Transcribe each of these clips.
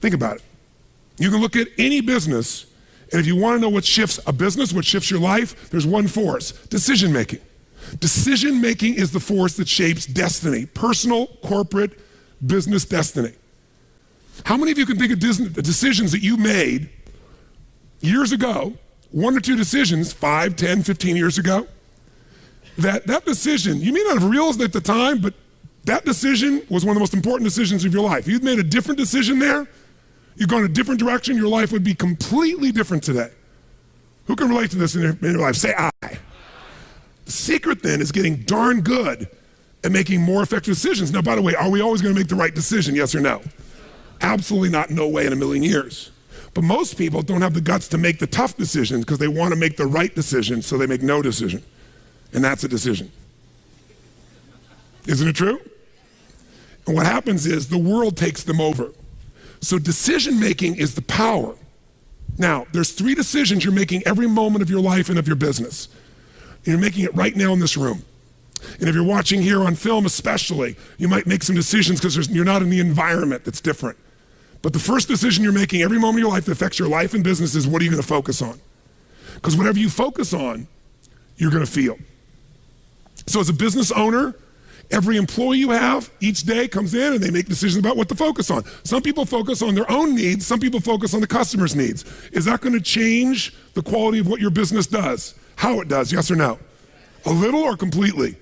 Think about it. You can look at any business, and if you want to know what shifts a business, what shifts your life, there's one force: decision-making. Decision-making is the force that shapes destiny, personal, corporate, business destiny. How many of you can think of decisions that you made years ago, 1 or 2 decisions, 5, 10, 15 years ago, that decision, you may not have realized it at the time, but that decision was one of the most important decisions of your life. If you'd made a different decision there, you'd gone a different direction, your life would be completely different today. Who can relate to this in your life? Say I. The secret then is getting darn good at making more effective decisions. Now, by the way, are we always going to make the right decision, yes or no? Absolutely not, no way in a million years. But most people don't have the guts to make the tough decisions because they want to make the right decision, so they make no decision. And that's a decision. Isn't it true? And what happens is the world takes them over. So decision-making is the power. Now, there's 3 decisions you're making every moment of your life and of your business. You're making it right now in this room. And if you're watching here on film especially, you might make some decisions because you're not in the environment that's different. But the first decision you're making every moment of your life that affects your life and business is, what are you going to focus on? Because whatever you focus on, you're going to feel. So as a business owner, every employee you have each day comes in and they make decisions about what to focus on. Some people focus on their own needs, some people focus on the customer's needs. Is that going to change the quality of what your business does? How it does, yes or no? A little or completely?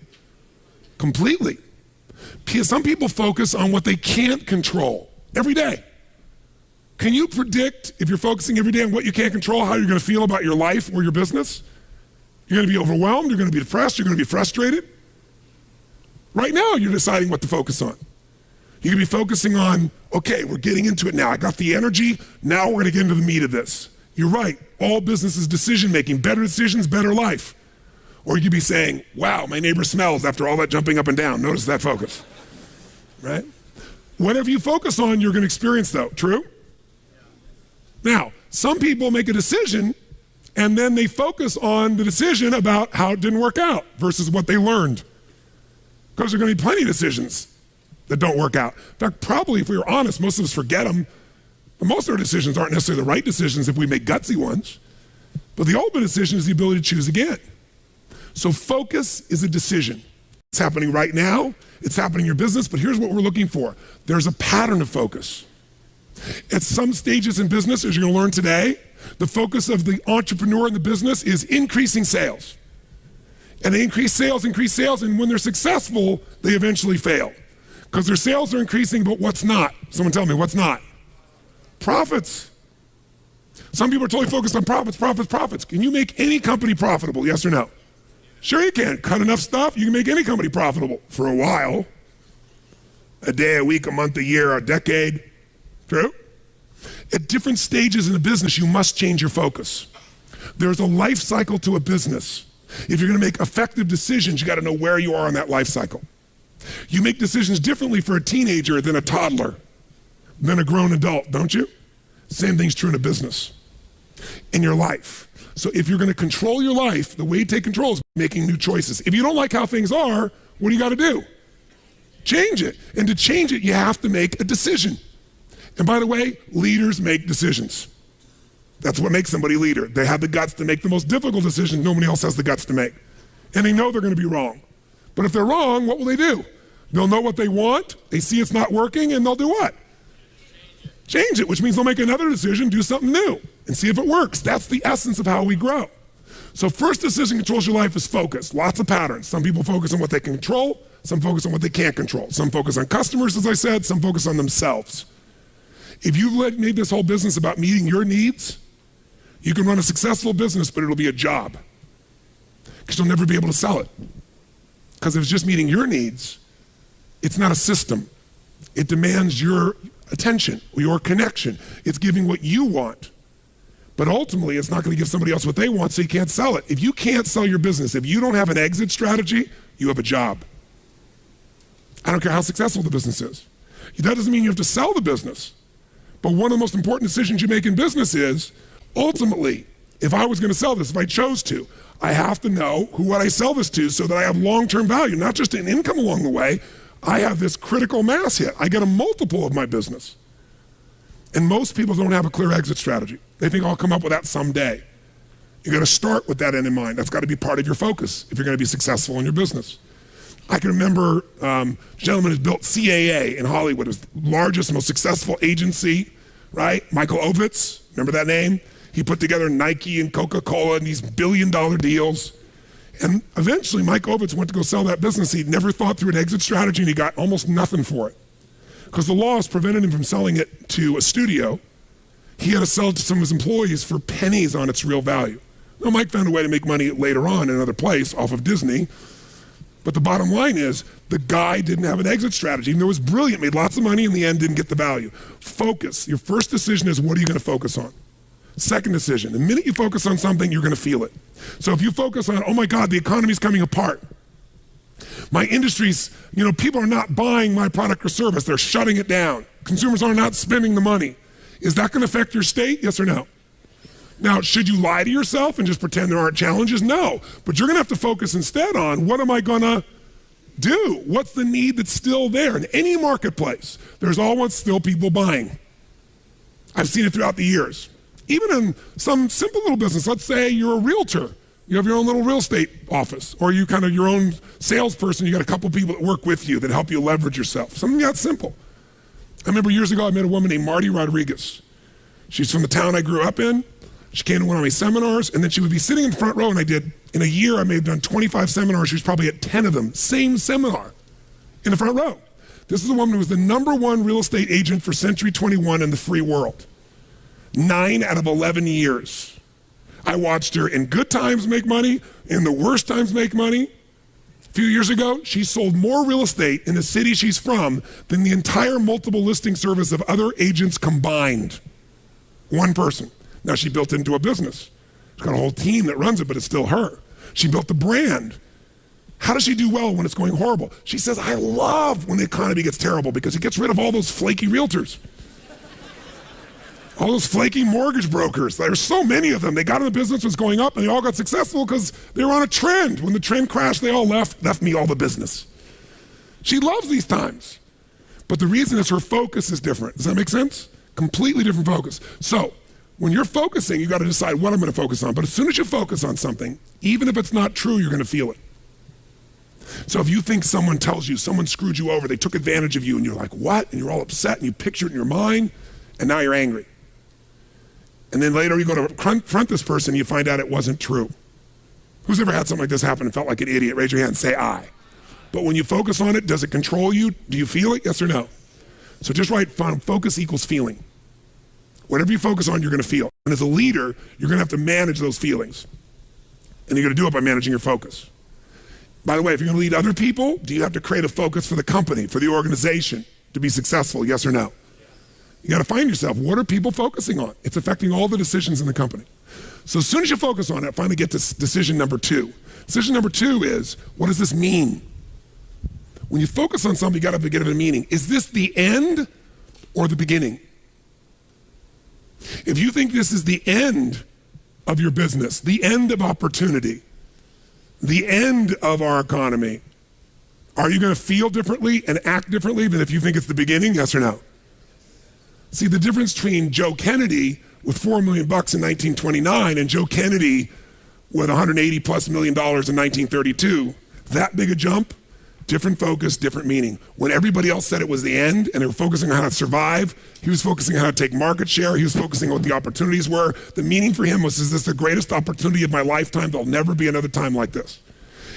Completely. Some people focus on what they can't control every day. Can you predict, if you're focusing every day on what you can't control, how you're going to feel about your life or your business? You're going to be overwhelmed, you're going to be depressed, you're going to be frustrated. Right now, you're deciding what to focus on. You can be focusing on, okay, we're getting into it now. I got the energy, now we're going to get into the meat of this. You're right, all business is decision-making. Better decisions, better life. Or you could be saying, wow, my neighbor smells after all that jumping up and down. Notice that focus, right? Whatever you focus on, you're going to experience though, true? Now, some people make a decision and then they focus on the decision about how it didn't work out versus what they learned. Because there are going to be plenty of decisions that don't work out. In fact, probably if we were honest, most of us forget them. But most of our decisions aren't necessarily the right decisions if we make gutsy ones. But the ultimate decision is the ability to choose again. So focus is a decision. It's happening right now. It's happening in your business. But here's what we're looking for. There's a pattern of focus. At some stages in business, as you're going to learn today, the focus of the entrepreneur in the business is increasing sales. And they increase sales, and when they're successful, they eventually fail. Because their sales are increasing, but what's not? Someone tell me, what's not? Profits. Some people are totally focused on profits. Can you make any company profitable, yes or no? Sure you can. Cut enough stuff, you can make any company profitable for a while. A day, a week, a month, a year, a decade. True? At different stages in the business, you must change your focus. There's a life cycle to a business. If you're going to make effective decisions, you got to know where you are on that life cycle. You make decisions differently for a teenager than a toddler, than a grown adult, don't you? Same thing's true in a business, in your life. So if you're going to control your life, the way you take control is making new choices. If you don't like how things are, what do you got to do? Change it. And to change it, you have to make a decision. And by the way, leaders make decisions. That's what makes somebody a leader. They have the guts to make the most difficult decisions nobody else has the guts to make. And they know they're going to be wrong. But if they're wrong, what will they do? They'll know what they want, they see it's not working, and they'll do what? Change it, which means they'll make another decision, do something new, and see if it works. That's the essence of how we grow. So first decision controls your life is focus. Lots of patterns. Some people focus on what they can control, some focus on what they can't control. Some focus on customers, as I said, some focus on themselves. If you've made this whole business about meeting your needs, you can run a successful business, but it'll be a job. Because you'll never be able to sell it. Because if it's just meeting your needs, it's not a system. It demands your attention, your connection. It's giving what you want. But ultimately, it's not going to give somebody else what they want, so you can't sell it. If you can't sell your business, if you don't have an exit strategy, you have a job. I don't care how successful the business is. That doesn't mean you have to sell the business. But one of the most important decisions you make in business is, ultimately, if I was going to sell this, if I chose to, I have to know who would I sell this to so that I have long-term value, not just an income along the way. I have this critical mass hit. I get a multiple of my business. And most people don't have a clear exit strategy. They think I'll come up with that someday. You gotta start with that end in mind. That's gotta be part of your focus if you're gonna be successful in your business. I can remember a gentleman who built CAA in Hollywood. It was the largest, most successful agency, right? Michael Ovitz, remember that name? He put together Nike and Coca-Cola and these billion-dollar deals. And eventually Mike Ovitz went to go sell that business. He'd never thought through an exit strategy and he got almost nothing for it. Because the laws prevented him from selling it to a studio. He had to sell it to some of his employees for pennies on its real value. Now, Mike found a way to make money later on in another place off of Disney. But the bottom line is, the guy didn't have an exit strategy. Even though it was brilliant, made lots of money, in the end didn't get the value. Focus. Your first decision is, what are you going to focus on? Second decision, the minute you focus on something, you're going to feel it. So if you focus on, oh my God, the economy's coming apart. My industry's, people are not buying my product or service. They're shutting it down. Consumers are not spending the money. Is that going to affect your state? Yes or no? Now, should you lie to yourself and just pretend there aren't challenges? No. But you're going to have to focus instead on, what am I going to do? What's the need that's still there? In any marketplace, there's always still people buying. I've seen it throughout the years. Even in some simple little business, let's say you're a realtor. You have your own little real estate office, or you kind of your own salesperson. You got a couple people that work with you that help you leverage yourself. Something that simple. I remember years ago, I met a woman named Marty Rodriguez. She's from the town I grew up in. She came to one of my seminars, and then she would be sitting in the front row, and in a year, I may have done 25 seminars. She was probably at 10 of them, same seminar, in the front row. This is a woman who was the #1 real estate agent for Century 21 in the free world. 9 out of 11 years. I watched her in good times make money, in the worst times make money. A few years ago, she sold more real estate in the city she's from than the entire multiple listing service of other agents combined. One person. Now she built into a business. She's got a whole team that runs it, but it's still her. She built the brand. How does she do well when it's going horrible? She says, I love when the economy gets terrible because it gets rid of all those flaky realtors. All those flaky mortgage brokers. There's so many of them. They got in the business, was going up, and they all got successful because they were on a trend. When the trend crashed, they all left me all the business. She loves these times. But the reason is her focus is different. Does that make sense? Completely different focus. So, when you're focusing, you got to decide what I'm going to focus on. But as soon as you focus on something, even if it's not true, you're going to feel it. So if you think someone tells you, someone screwed you over, they took advantage of you, and you're like, what? And you're all upset, and you picture it in your mind, and now you're angry. And then later you go to confront this person, and you find out it wasn't true. Who's ever had something like this happen and felt like an idiot? Raise your hand and say, I. But when you focus on it, does it control you? Do you feel it? Yes or no? So just write, focus equals feeling. Whatever you focus on, you're going to feel. And as a leader, you're going to have to manage those feelings. And you're going to do it by managing your focus. By the way, if you're going to lead other people, do you have to create a focus for the company, for the organization to be successful? Yes or no? You got to find yourself, what are people focusing on? It's affecting all the decisions in the company. So as soon as you focus on it, finally get to decision number 2. Decision number 2 is, what does this mean? When you focus on something, you got to give it a meaning. Is this the end or the beginning? If you think this is the end of your business, the end of opportunity, the end of our economy, are you going to feel differently and act differently than if you think it's the beginning? Yes or no? See, the difference between Joe Kennedy with $4 million in 1929 and Joe Kennedy with $180+ million in 1932, that big a jump, different focus, different meaning. When everybody else said it was the end and they were focusing on how to survive, he was focusing on how to take market share. He was focusing on what the opportunities were. The meaning for him was, is this the greatest opportunity of my lifetime? There'll never be another time like this.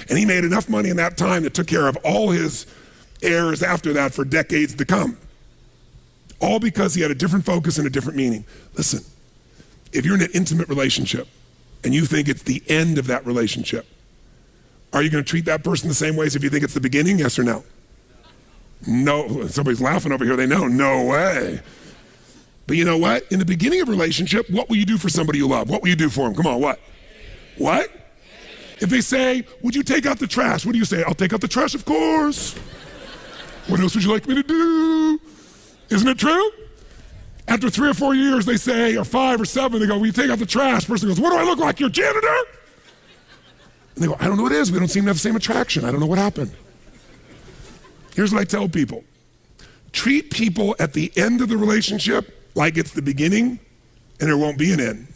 And he made enough money in that time that took care of all his heirs after that for decades to come. All because he had a different focus and a different meaning. Listen, if you're in an intimate relationship and you think it's the end of that relationship, are you going to treat that person the same way as if you think it's the beginning? Yes or no? No. Somebody's laughing over here. They know. No way. But you know what? In the beginning of a relationship, what will you do for somebody you love? What will you do for them? Come on, what? What? If they say, would you take out the trash? What do you say? I'll take out the trash, of course. What else would you like me to do? Isn't it true? After 3 or 4 years, they say, or 5 or 7, they go, will you take out the trash? The person goes, what do I look like, your janitor? And they go, I don't know what it is. We don't seem to have the same attraction. I don't know what happened. Here's what I tell people. Treat people at the end of the relationship like it's the beginning and there won't be an end.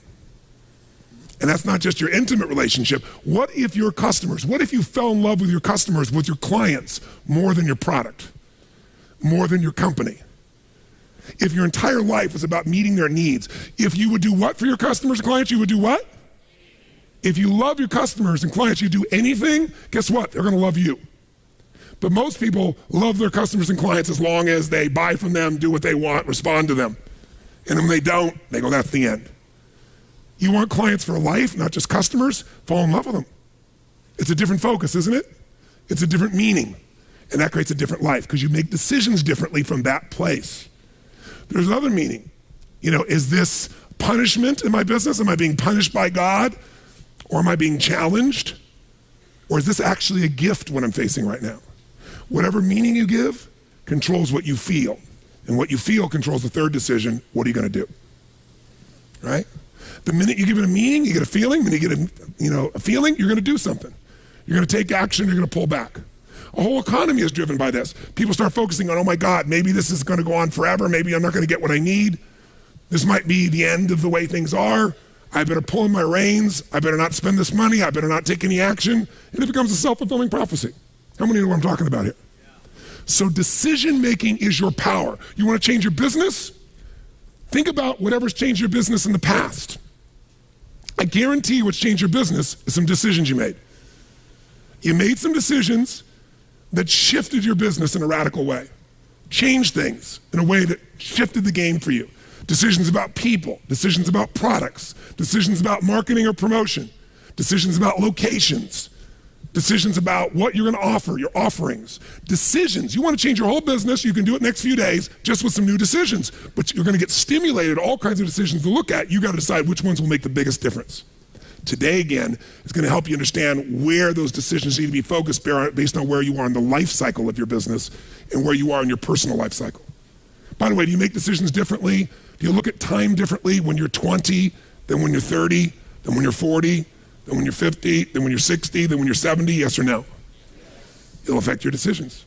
And that's not just your intimate relationship. What if your customers, what if you fell in love with your customers, with your clients, more than your product, more than your company? If your entire life was about meeting their needs, if you would do what for your customers and clients, you would do what? If you love your customers and clients, you do anything, guess what? They're gonna love you. But most people love their customers and clients as long as they buy from them, do what they want, respond to them. And when they don't, they go, that's the end. You want clients for life, not just customers? Fall in love with them. It's a different focus, isn't it? It's a different meaning. And that creates a different life because you make decisions differently from that place. There's another meaning. You know, is this punishment in my business? Am I being punished by God? Or am I being challenged? Or is this actually a gift what I'm facing right now? Whatever meaning you give controls what you feel. And what you feel controls the third decision. What are you going to do? Right? The minute you give it a meaning, you get a feeling. When you get a feeling, you're going to do something. You're going to take action. You're going to pull back. A whole economy is driven by this. People start focusing on, oh my God, maybe this is going to go on forever. Maybe I'm not going to get what I need. This might be the end of the way things are. I better pull in my reins. I better not spend this money. I better not take any action. And it becomes a self-fulfilling prophecy. How many know what I'm talking about here? Yeah. So decision-making is your power. You want to change your business? Think about whatever's changed your business in the past. I guarantee what's changed your business is some decisions you made. You made some decisions that shifted your business in a radical way, changed things in a way that shifted the game for you. Decisions about people, decisions about products, decisions about marketing or promotion, decisions about locations, decisions about what you're going to offer, your offerings. Decisions. You want to change your whole business, you can do it next few days just with some new decisions, but you're going to get stimulated, all kinds of decisions to look at. You got to decide which ones will make the biggest difference. Today, again, is going to help you understand where those decisions need to be focused based on where you are in the life cycle of your business and where you are in your personal life cycle. By the way, do you make decisions differently? Do you look at time differently when you're 20 than when you're 30, than when you're 40, than when you're 50, than when you're 60, than when you're 70? Yes or no? It'll affect your decisions.